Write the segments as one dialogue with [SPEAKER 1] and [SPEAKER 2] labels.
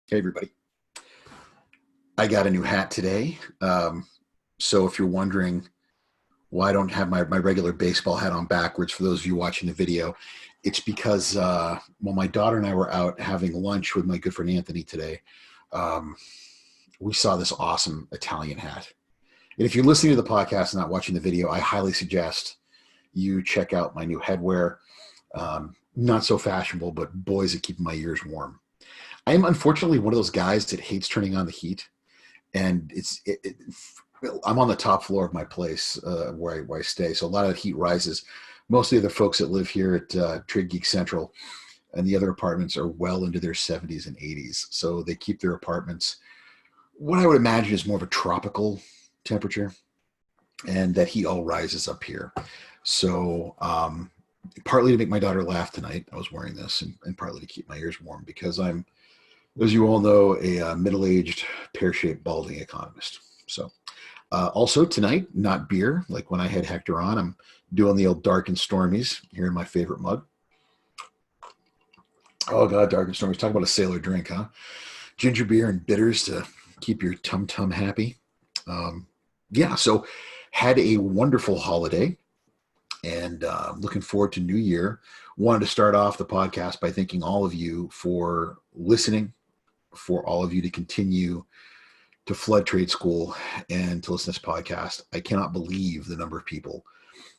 [SPEAKER 1] Hey, everybody. I got a new hat today. So if you're wondering why I don't have my regular baseball hat on backwards, for those of you watching the video, it's because, my daughter and I were out having lunch with my good friend Anthony today. Um, we saw this awesome Italian hat. And if you're listening to the podcast and not watching the video, I highly suggest you check out my new headwear. Not so fashionable, but boys, it keep my ears warm. I am unfortunately one of those guys that hates turning on the heat. And I'm on the top floor of my place where I stay, so a lot of the heat rises. Most of the other folks that live here at Trade Geek Central and the other apartments are well into their 70s and 80s, so they keep their apartments what I would imagine is more of a tropical temperature, and that heat all rises up here. So partly to make my daughter laugh tonight, I was wearing this, and partly to keep my ears warm because I'm, as you all know, a middle-aged, pear-shaped, balding economist. So, also tonight, not beer, like when I had Hector on. I'm doing the old Dark and Stormies here in my favorite mug. Oh, God, Dark and Stormies. Talk about a sailor drink, huh? Ginger beer and bitters to keep your tum-tum happy. Yeah, so had a wonderful holiday, and looking forward to New Year. Wanted to start off the podcast by thanking all of you for listening, for all of you to continue to flood trade school and to listen to this podcast. I cannot believe the number of people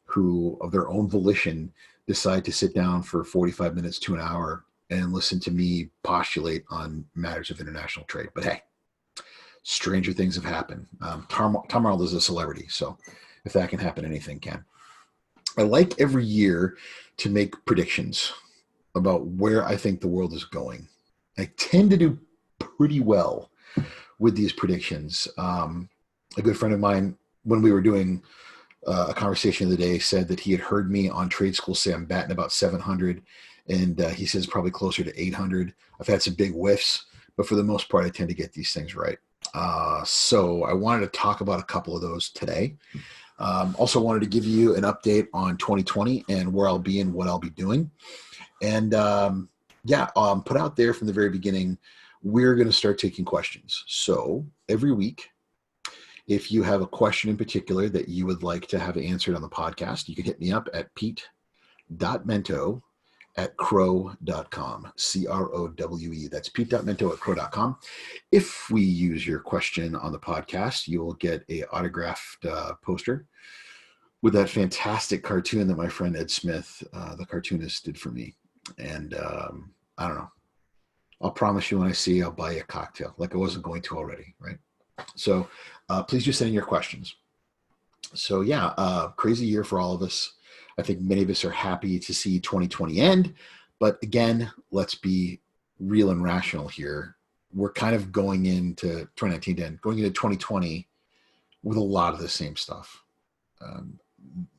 [SPEAKER 1] who, of their own volition, decide to sit down for 45 minutes to an hour and listen to me postulate on matters of international trade. But hey, stranger things have happened. Tom Arnold is a celebrity, so if that can happen, anything can. I like every year to make predictions about where I think the world is going. I tend to do pretty well with these predictions. A good friend of mine, when we were doing a conversation the other day, said that he had heard me on trade school say I'm batting about 700, and he says probably closer to 800. I've had some big whiffs, but for the most part, I tend to get these things right. So I wanted to talk about a couple of those today. Also wanted to give you an update on 2020 and where I'll be and what I'll be doing. And put out there from the very beginning, we're going to start taking questions. So every week, if you have a question in particular that you would like to have answered on the podcast, you can hit me up at pete.mento@crow.com, CROWE. That's pete.mento@crow.com. If we use your question on the podcast, you will get a autographed poster with that fantastic cartoon that my friend Ed Smith, the cartoonist, did for me. And I don't know. I'll promise you when I see you, I'll buy you a cocktail, like I wasn't going to already, right? So please just send in your questions. So yeah, crazy year for all of us. I think many of us are happy to see 2020 end. But again, let's be real and rational here. We're kind of going into 2019 end, going into 2020 with a lot of the same stuff.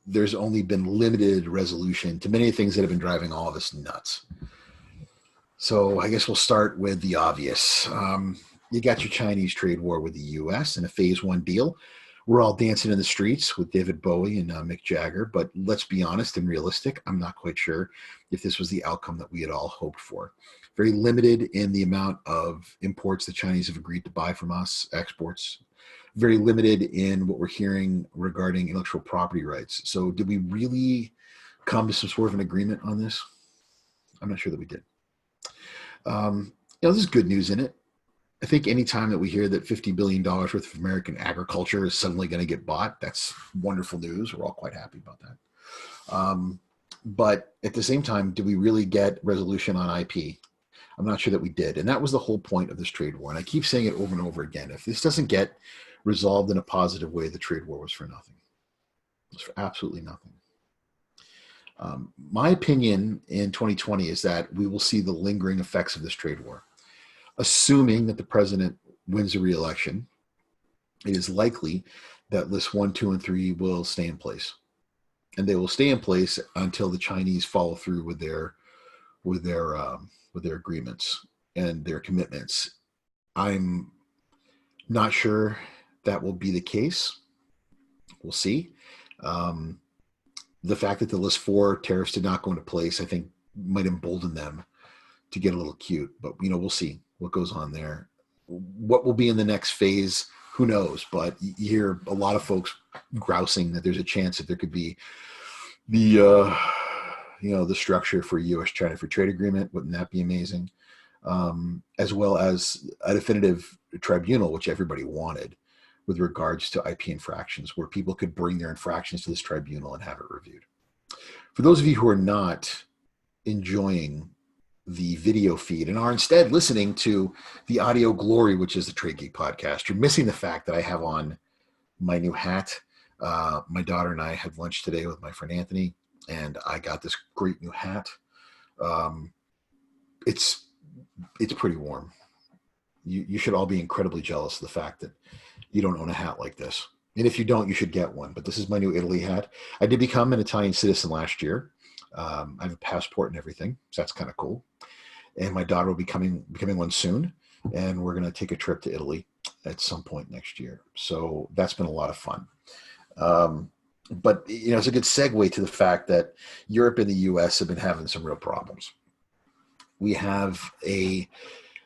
[SPEAKER 1] There's only been limited resolution to many things that have been driving all of us nuts. So I guess we'll start with the obvious. You got your Chinese trade war with the U.S. and a phase one deal. We're all dancing in the streets with David Bowie and Mick Jagger, but let's be honest and realistic. I'm not quite sure if this was the outcome that we had all hoped for. Very limited in the amount of imports the Chinese have agreed to buy from us, exports. Very limited in what we're hearing regarding intellectual property rights. So did we really come to some sort of an agreement on this? I'm not sure that we did. There's good news in it. I think anytime that we hear that $50 billion worth of American agriculture is suddenly going to get bought, that's wonderful news. We're all quite happy about that. But at the same time, did we really get resolution on IP? I'm not sure that we did. And that was the whole point of this trade war. And I keep saying it over and over again. If this doesn't get resolved in a positive way, the trade war was for nothing. It was for absolutely nothing. My opinion in 2020 is that we will see the lingering effects of this trade war. Assuming that the president wins the re-election, it is likely that lists 1, 2, and 3 will stay in place. And they will stay in place until the Chinese follow through with their agreements and their commitments. I'm not sure that will be the case. We'll see. The fact that the list 4 tariffs did not go into place, I think, might embolden them to get a little cute. But we'll see. what goes on there. What will be in the next phase? Who knows? But you hear a lot of folks grousing that there's a chance that there could be the the structure for a U.S.-China free trade agreement. Wouldn't that be amazing? As well as a definitive tribunal, which everybody wanted, with regards to IP infractions, where people could bring their infractions to this tribunal and have it reviewed. For those of you who are not enjoying the video feed and are instead listening to the audio glory, which is the Trade Geek podcast, you're missing the fact that I have on my new hat. My daughter and I had lunch today with my friend Anthony, and I got this great new hat. It's pretty warm. You should all be incredibly jealous of the fact that you don't own a hat like this. And if you don't, you should get one. But this is my new Italy hat. I did become an Italian citizen last year. I have a passport and everything, so that's kind of cool. And my daughter will be becoming one soon, and we're going to take a trip to Italy at some point next year. So that's been a lot of fun. But it's a good segue to the fact that Europe and the U.S. have been having some real problems. We have an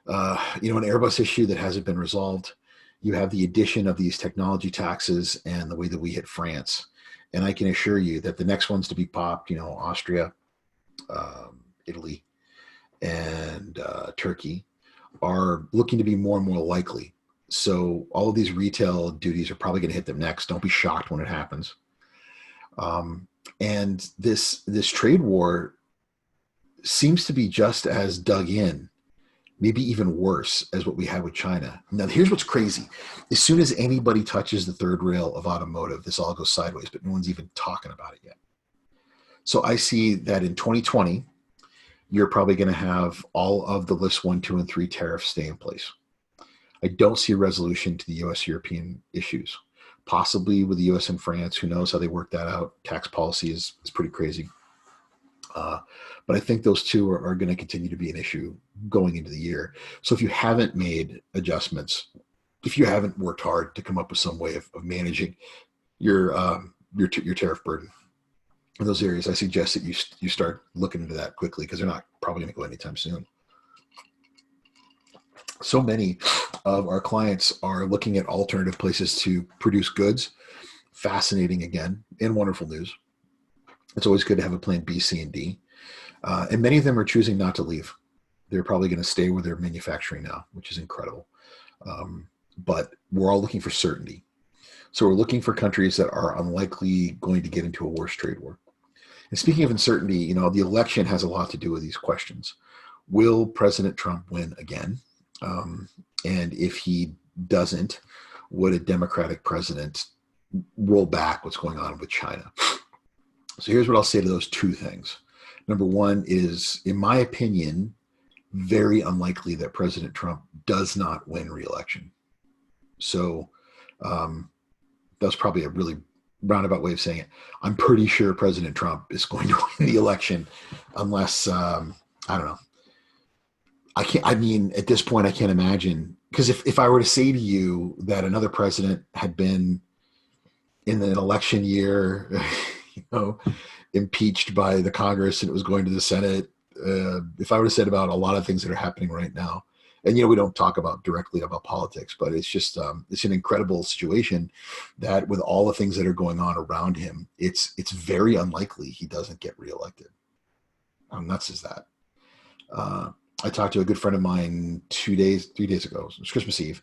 [SPEAKER 1] Airbus issue that hasn't been resolved. You have the addition of these technology taxes and the way that we hit France. And I can assure you that the next ones to be popped, Austria, Italy, and Turkey are looking to be more and more likely. So all of these retail duties are probably going to hit them next. Don't be shocked when it happens. And this trade war seems to be just as dug in, maybe even worse, as what we had with China. Now, here's what's crazy. As soon as anybody touches the third rail of automotive, this all goes sideways, but no one's even talking about it yet. So I see that in 2020, you're probably going to have all of the lists 1, 2, and 3 tariffs stay in place. I don't see a resolution to the U.S.-European issues. Possibly with the U.S. and France, who knows how they work that out. Tax policy is pretty crazy. But I think those two are going to continue to be an issue going into the year. So if you haven't made adjustments, if you haven't worked hard to come up with some way of managing your tariff burden in those areas, I suggest that you start looking into that quickly, because they're not probably going to go anytime soon. So many of our clients are looking at alternative places to produce goods. Fascinating, again, and wonderful news. It's always good to have a plan B, C, and D. And many of them are choosing not to leave. They're probably going to stay where they're manufacturing now, which is incredible. But we're all looking for certainty. So we're looking for countries that are unlikely going to get into a worse trade war. And speaking of uncertainty, the election has a lot to do with these questions. Will President Trump win again? And if he doesn't, would a Democratic president roll back what's going on with China? So here's what I'll say to those two things. Number one is, in my opinion, very unlikely that President Trump does not win re-election. So that's probably a really roundabout way of saying it. I'm pretty sure President Trump is going to win the election unless, I don't know. At this point, I can't imagine. Because if I were to say to you that another president had been in an election year, impeached by the Congress and it was going to the Senate, if I would have said about a lot of things that are happening right now, and we don't talk directly about politics, but it's just it's an incredible situation that with all the things that are going on around him, it's very unlikely he doesn't get reelected. How nuts is that? I talked to a good friend of mine 3 days ago, it was Christmas Eve,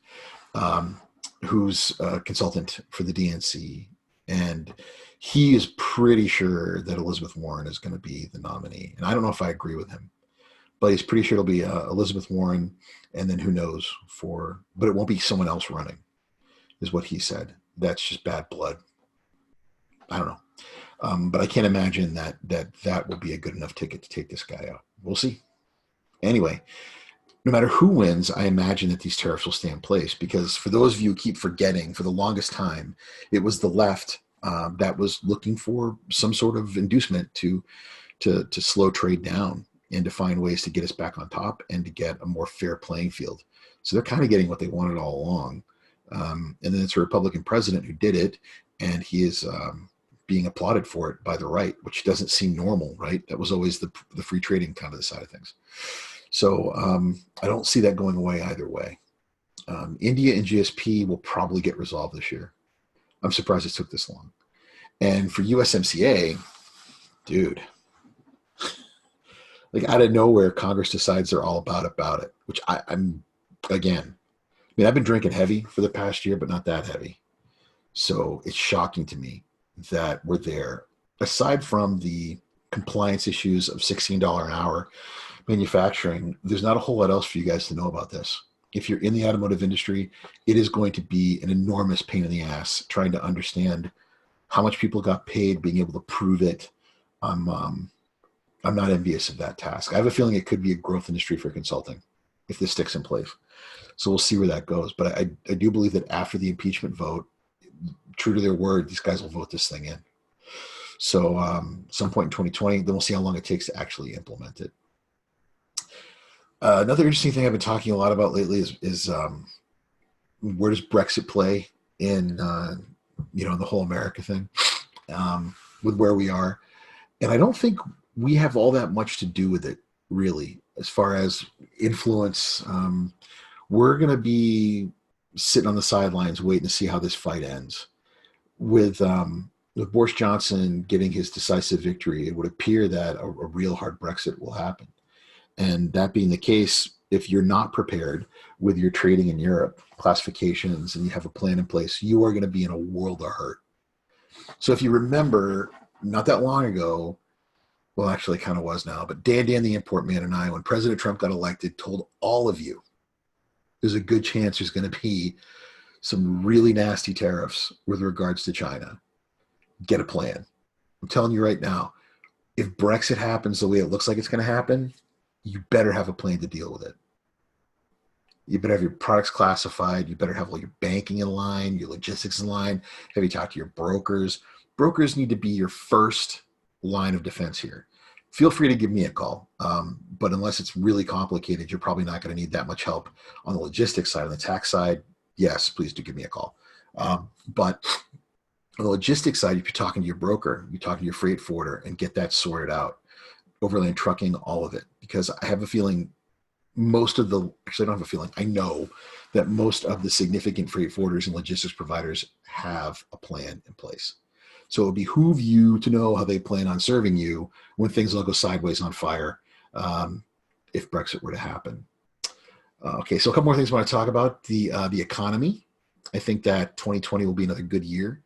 [SPEAKER 1] who's a consultant for the DNC, and he is pretty sure that Elizabeth Warren is going to be the nominee. And I don't know if I agree with him, but he's pretty sure it'll be Elizabeth Warren, and then who knows but it won't be someone else running, is what he said. That's just bad blood. I don't know. But I can't imagine that will be a good enough ticket to take this guy out. We'll see. Anyway, no matter who wins, I imagine that these tariffs will stay in place, because for those of you who keep forgetting, for the longest time, it was the left that was looking for some sort of inducement to slow trade down and to find ways to get us back on top and to get a more fair playing field. So they're kind of getting what they wanted all along. And then it's a Republican president who did it, and he is being applauded for it by the right, which doesn't seem normal, right? That was always the free trading kind of the side of things. So I don't see that going away either way. India and GSP will probably get resolved this year. I'm surprised it took this long. And for USMCA, dude, like out of nowhere, Congress decides they're all about it, which I'm, again, I mean, I've been drinking heavy for the past year, but not that heavy. So it's shocking to me that we're there. Aside from the compliance issues of $16 an hour manufacturing, there's not a whole lot else for you guys to know about this. If you're in the automotive industry, it is going to be an enormous pain in the ass trying to understand how much people got paid, being able to prove it. I'm not envious of that task. I have a feeling it could be a growth industry for consulting if this sticks in place. So we'll see where that goes. But I do believe that after the impeachment vote, true to their word, these guys will vote this thing in. So some point in 2020, then we'll see how long it takes to actually implement it. Another interesting thing I've been talking a lot about lately is where does Brexit play in the whole America thing with where we are, and I don't think we have all that much to do with it really as far as influence. We're going to be sitting on the sidelines waiting to see how this fight ends. With Boris Johnson getting his decisive victory, it would appear that a real hard Brexit will happen. And that being the case, if you're not prepared with your trading in Europe, classifications, and you have a plan in place, you are going to be in a world of hurt. So if you remember, not that long ago, well, actually it kind of was now, but Dan the import man and I, when President Trump got elected, told all of you there's a good chance there's going to be some really nasty tariffs with regards to China. Get a plan. I'm telling you right now, if Brexit happens the way it looks like it's going to happen, you better have a plan to deal with it. You better have your products classified. You better have all your banking in line, your logistics in line. Have you talked to your brokers? Brokers need to be your first line of defense here. Feel free to give me a call. But unless it's really complicated, you're probably not going to need that much help on the logistics side. On the tax side, yes, please do give me a call. But on the logistics side, if you're talking to your broker, you're talking to your freight forwarder and get that sorted out. Overland trucking, all of it. Because I have a feeling I don't have a feeling, I know that most of the significant freight forwarders and logistics providers have a plan in place. So it would behoove you to know how they plan on serving you when things will go sideways on fire if Brexit were to happen. Okay, so a couple more things I want to talk about. The economy. I think that 2020 will be another good year.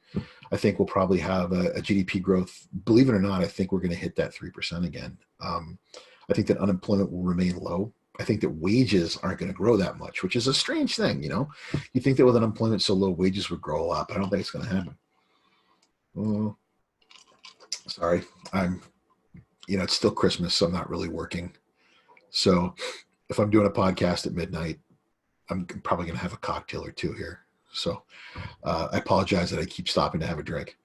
[SPEAKER 1] I think we'll probably have a GDP growth. Believe it or not, I think we're going to hit that 3% again. I think that unemployment will remain low. I think that wages aren't going to grow that much, which is a strange thing. You think that with unemployment so low, wages would grow a lot, but I don't think it's going to happen. Sorry, it's still Christmas, so I'm not really working. So if I'm doing a podcast at midnight, I'm probably going to have a cocktail or two here. So I apologize that I keep stopping to have a drink.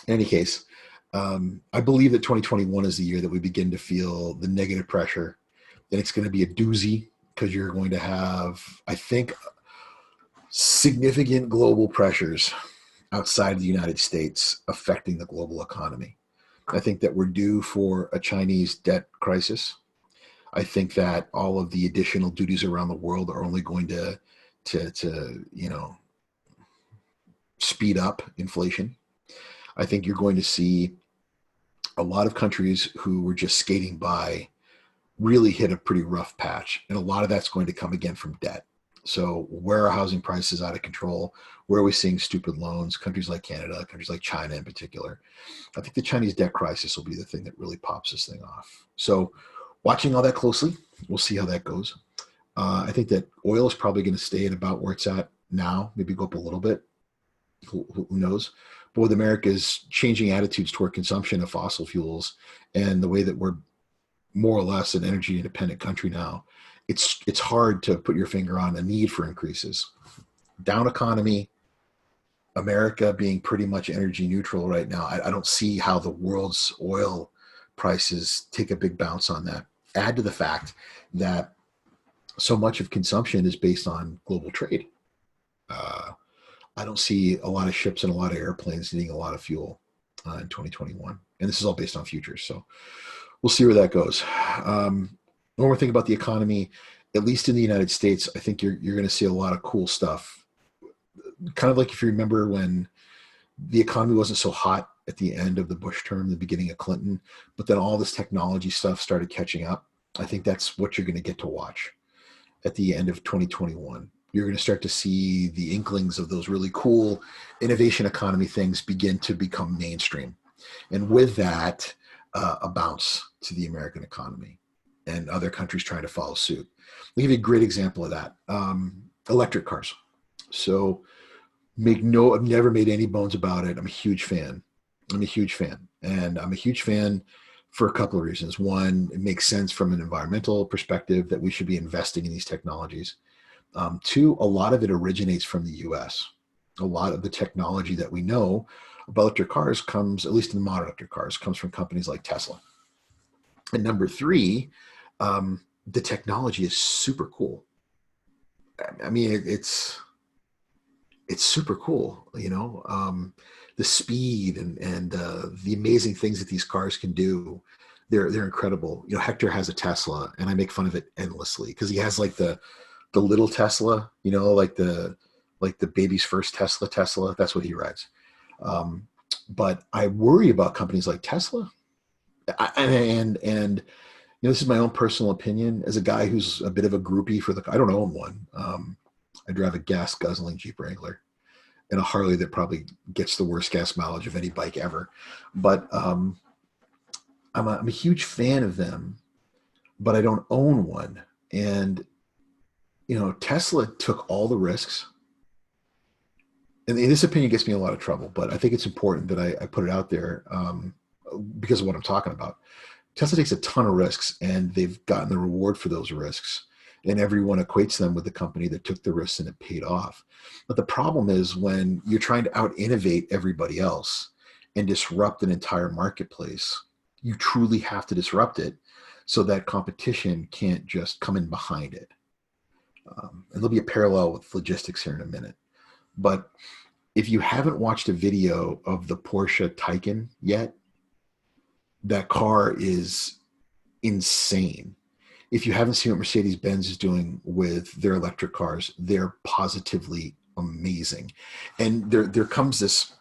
[SPEAKER 1] In any case, I believe that 2021 is the year that we begin to feel the negative pressure. And it's going to be a doozy because you're going to have, I think, significant global pressures outside of the United States affecting the global economy. I think that we're due for a Chinese debt crisis. I think that all of the additional duties around the world are only going to speed up inflation. I think you're going to see a lot of countries who were just skating by really hit a pretty rough patch. And a lot of that's going to come again from debt. So where are housing prices out of control? Where are we seeing stupid loans? Countries like Canada, countries like China in particular. I think the Chinese debt crisis will be the thing that really pops this thing off. So watching all that closely, we'll see how that goes. I think that oil is probably going to stay at about where it's at now, maybe go up a little bit. Who knows? But with America's changing attitudes toward consumption of fossil fuels and the way that we're more or less an energy independent country now, it's hard to put your finger on a need for increases. Down economy, America being pretty much energy neutral right now, I don't see how the world's oil prices take a big bounce on that. Add to the fact that so much of consumption is based on global trade. I don't see a lot of ships and a lot of airplanes needing a lot of fuel in 2021. And this is all based on futures. So we'll see where that goes. One more thing about the economy, at least in the United States, I think you're going to see a lot of cool stuff. Kind of like if you remember when the economy wasn't so hot at the end of the Bush term, the beginning of Clinton, but then all this technology stuff started catching up. I think that's what you're going to get to watch at the end of 2021. You're going to start to see the inklings of those really cool innovation economy things begin to become mainstream. And with that, a bounce to the American economy and other countries trying to follow suit. I'll give you a great example of that. Electric cars. So I've never made any bones about it. I'm a huge fan. And I'm a huge fan for a couple of reasons. One, it makes sense from an environmental perspective that we should be investing in these technologies. Two, a lot of it originates from the US. A lot of the technology that we know about electric cars comes, at least in the modern electric cars, comes from companies like Tesla. And number three, the technology is super cool. I mean, it's super cool, the speed and the amazing things that these cars can do. They're incredible. Hector has a Tesla, and I make fun of it endlessly because he has like the little Tesla, like the baby's first Tesla. That's what he rides. But I worry about companies like Tesla, and this is my own personal opinion as a guy who's a bit of a groupie for I don't own one. I drive a gas guzzling Jeep Wrangler and a Harley that probably gets the worst gas mileage of any bike ever. But I'm a huge fan of them, but I don't own one. And, Tesla took all the risks. And this opinion gets me in a lot of trouble, but I think it's important that I put it out there because of what I'm talking about. Tesla takes a ton of risks, and they've gotten the reward for those risks. And everyone equates them with the company that took the risks and it paid off. But the problem is when you're trying to out-innovate everybody else and disrupt an entire marketplace, you truly have to disrupt it so that competition can't just come in behind it. And there'll be a parallel with logistics here in a minute. But if you haven't watched a video of the Porsche Taycan yet, that car is insane. If you haven't seen what Mercedes-Benz is doing with their electric cars, they're positively amazing. And there comes this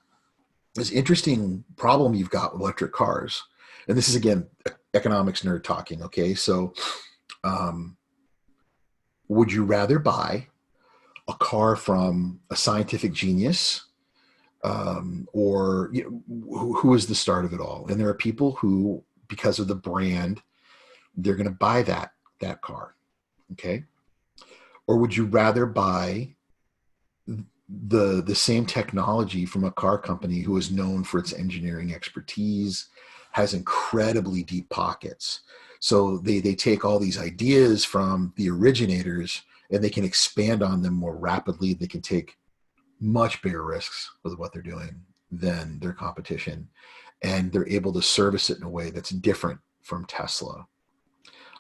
[SPEAKER 1] interesting problem you've got with electric cars. And this is, again, economics nerd talking, okay? So would you rather buy a car from a scientific genius or who is the start of it all? And there are people who, because of the brand, they're going to buy that car, okay? Or would you rather buy the same technology from a car company who is known for its engineering expertise, has incredibly deep pockets? So they take all these ideas from the originators and they can expand on them more rapidly. They can take much bigger risks with what they're doing than their competition, and they're able to service it in a way that's different from Tesla.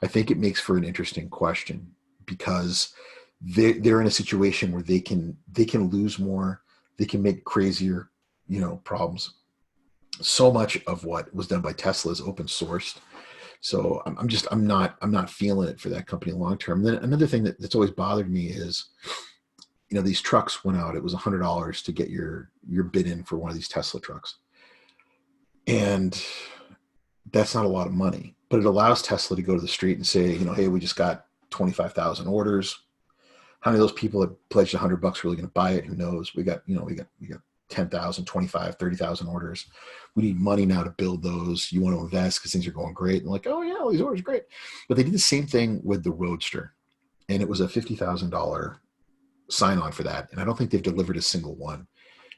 [SPEAKER 1] I think it makes for an interesting question because they're in a situation where they can lose more, they can make crazier, problems. So much of what was done by Tesla is open sourced. So I'm not feeling it for that company long term. Then another thing that's always bothered me is, these trucks went out. It was $100 to get your bid in for one of these Tesla trucks. And that's not a lot of money, but it allows Tesla to go to the street and say, hey, we just got 25,000 orders. How many of those people that pledged $100 really going to buy it? Who knows? We got 10,000, 25, 30,000 orders. We need money now to build those. You want to invest because things are going great. And like, oh yeah, all these orders are great. But they did the same thing with the Roadster, and it was a $50,000 sign on for that. And I don't think they've delivered a single one,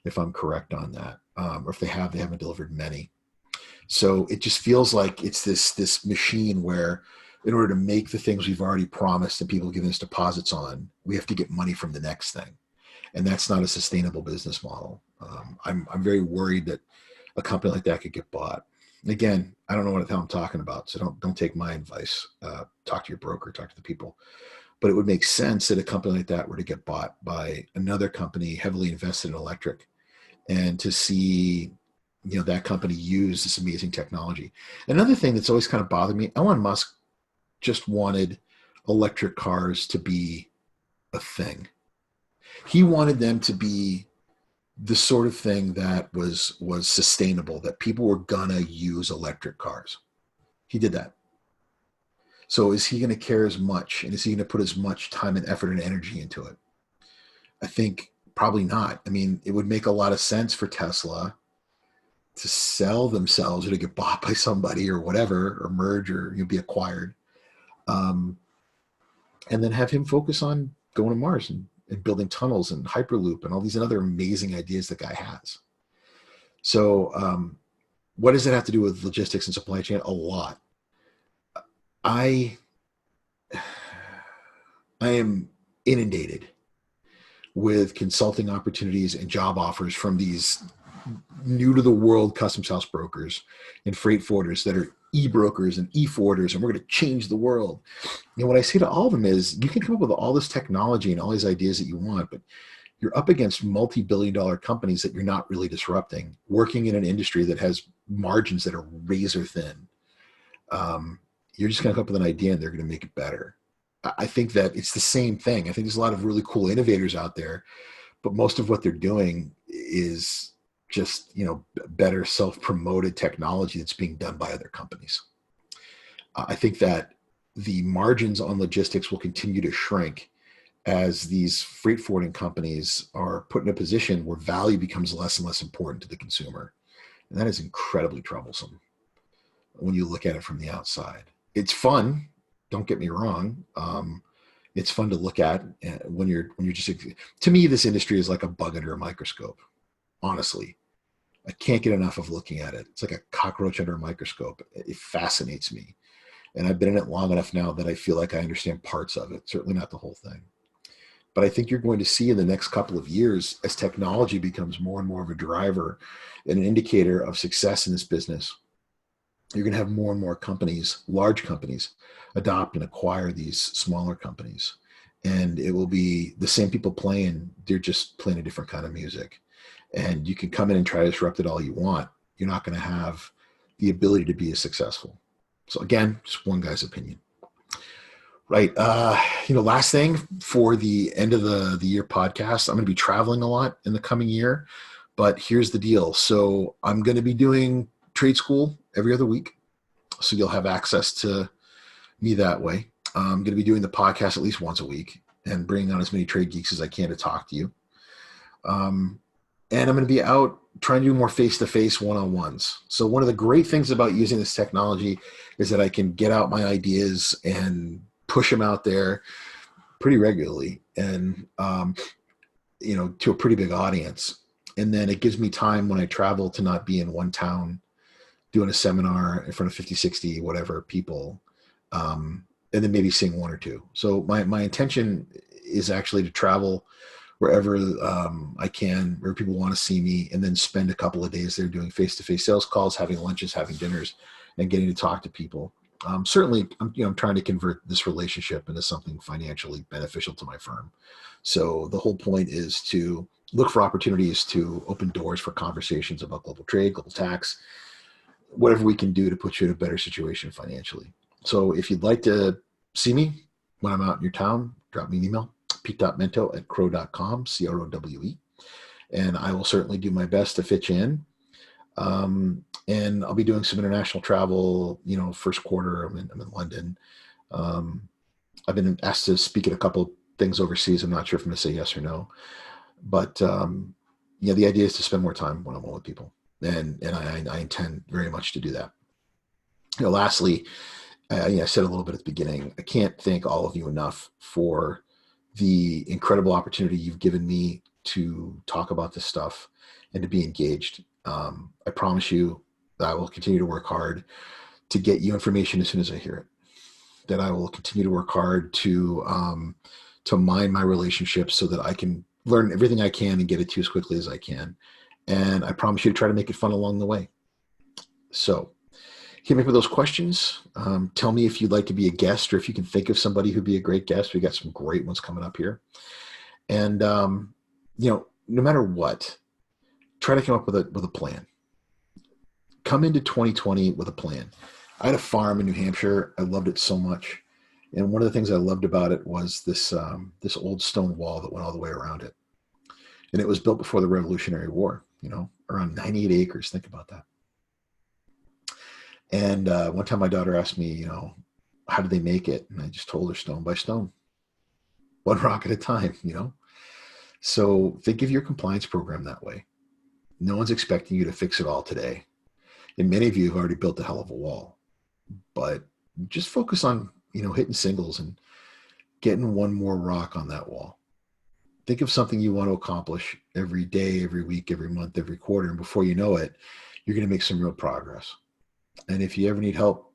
[SPEAKER 1] if I'm correct on that. Or if they haven't delivered many. So it just feels like it's this machine where in order to make the things we've already promised and people giving us deposits on, we have to get money from the next thing. And that's not a sustainable business model. I'm very worried that a company like that could get bought. And again, I don't know what the hell I'm talking about, so don't take my advice. Talk to your broker, talk to the people. But it would make sense that a company like that were to get bought by another company heavily invested in electric, and to see that company use this amazing technology. Another thing that's always kind of bothered me, Elon Musk just wanted electric cars to be a thing. He wanted them to be the sort of thing that was sustainable, that people were gonna use electric cars. He did that. So is he going to care as much, and is he going to put as much time and effort and energy into it? I think probably not. I mean, it would make a lot of sense for Tesla to sell themselves or to get bought by somebody or whatever, or merge, or be acquired, um, and then have him focus on going to Mars and building tunnels and Hyperloop and all these other amazing ideas the guy has. So what does it have to do with logistics and supply chain? A lot. I am inundated with consulting opportunities and job offers from these new to the world customs house brokers and freight forwarders that are e-brokers and e-forwarders, and we're going to change the world. And what I say to all of them is, you can come up with all this technology and all these ideas that you want, but you're up against multi-billion-dollar companies that you're not really disrupting, working in an industry that has margins that are razor thin. You're just going to come up with an idea and they're going to make it better. I think that it's the same thing. I think there's a lot of really cool innovators out there, but most of what they're doing is just, better self-promoted technology that's being done by other companies. I think that the margins on logistics will continue to shrink as these freight forwarding companies are put in a position where value becomes less and less important to the consumer. And that is incredibly troublesome when you look at it from the outside. It's fun. Don't get me wrong. It's fun to look at when you're just, to me, this industry is like a bug under a microscope. Honestly, I can't get enough of looking at it. It's like a cockroach under a microscope. It fascinates me. And I've been in it long enough now that I feel like I understand parts of it, certainly not the whole thing. But I think you're going to see in the next couple of years, as technology becomes more and more of a driver and an indicator of success in this business, you're going to have more and more companies, large companies, adopt and acquire these smaller companies. And it will be the same people playing, they're just playing a different kind of music. And you can come in and try to disrupt it all you want. You're not going to have the ability to be as successful. So again, just one guy's opinion. Right. Last thing for the end of the year podcast, I'm going to be traveling a lot in the coming year, but here's the deal. So I'm going to be doing trade school every other week. So you'll have access to me that way. I'm going to be doing the podcast at least once a week and bringing on as many trade geeks as I can to talk to you. And I'm going to be out trying to do more face-to-face one-on-ones. So one of the great things about using this technology is that I can get out my ideas and push them out there pretty regularly and, to a pretty big audience. And then it gives me time when I travel to not be in one town doing a seminar in front of 50, 60, whatever people, and then maybe seeing one or two. So my intention is actually to travel wherever I can, where people want to see me, and then spend a couple of days there doing face-to-face sales calls, having lunches, having dinners, and getting to talk to people. Certainly, I'm trying to convert this relationship into something financially beneficial to my firm. So the whole point is to look for opportunities to open doors for conversations about global trade, global tax, whatever we can do to put you in a better situation financially. So if you'd like to see me when I'm out in your town, drop me an email, pete.mento@crow.com, CROWE. And I will certainly do my best to fit you in. And I'll be doing some international travel, first quarter. I'm in London. I've been asked to speak at a couple of things overseas. I'm not sure if I'm going to say yes or no. But, the idea is to spend more time one-on-one with people. And I intend very much to do that. Lastly, I said a little bit at the beginning, I can't thank all of you enough for the incredible opportunity you've given me to talk about this stuff and to be engaged. I promise you that I will continue to work hard to get you information as soon as I hear it. That I will continue to work hard to mine my relationships so that I can learn everything I can and get it to you as quickly as I can. And I promise you to try to make it fun along the way. So hit me with those questions. Tell me if you'd like to be a guest or if you can think of somebody who'd be a great guest. We got some great ones coming up here. And, no matter what, try to come up with a plan. Come into 2020 with a plan. I had a farm in New Hampshire. I loved it so much. And one of the things I loved about it was this old stone wall that went all the way around it. And it was built before the Revolutionary War, around 98 acres. Think about that. And one time my daughter asked me, how did they make it? And I just told her stone by stone, one rock at a time. So think of your compliance program that way. No one's expecting you to fix it all today. And many of you have already built a hell of a wall, but just focus on, hitting singles and getting one more rock on that wall. Think of something you want to accomplish every day, every week, every month, every quarter. And before you know it, you're going to make some real progress. And if you ever need help,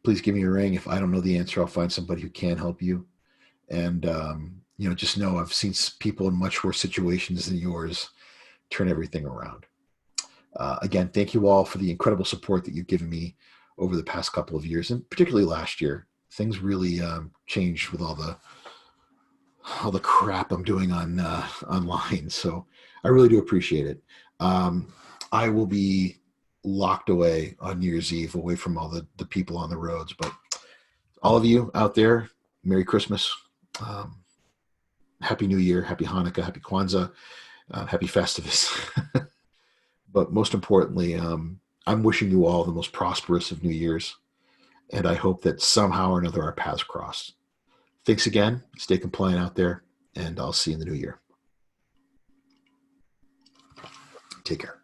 [SPEAKER 1] please give me a ring. If I don't know the answer, I'll find somebody who can help you. And, just know I've seen people in much worse situations than yours turn everything around. Again, thank you all for the incredible support that you've given me over the past couple of years, and particularly last year. Things really changed with all the crap I'm doing on online. So I really do appreciate it. I will be locked away on New Year's Eve, away from all the people on the roads. But all of you out there, Merry Christmas, Happy New Year, Happy Hanukkah, Happy Kwanzaa, Happy Festivus. But most importantly, I'm wishing you all the most prosperous of New Years. And I hope that somehow or another our paths cross. Thanks again. Stay compliant out there, and I'll see you in the new year. Take care.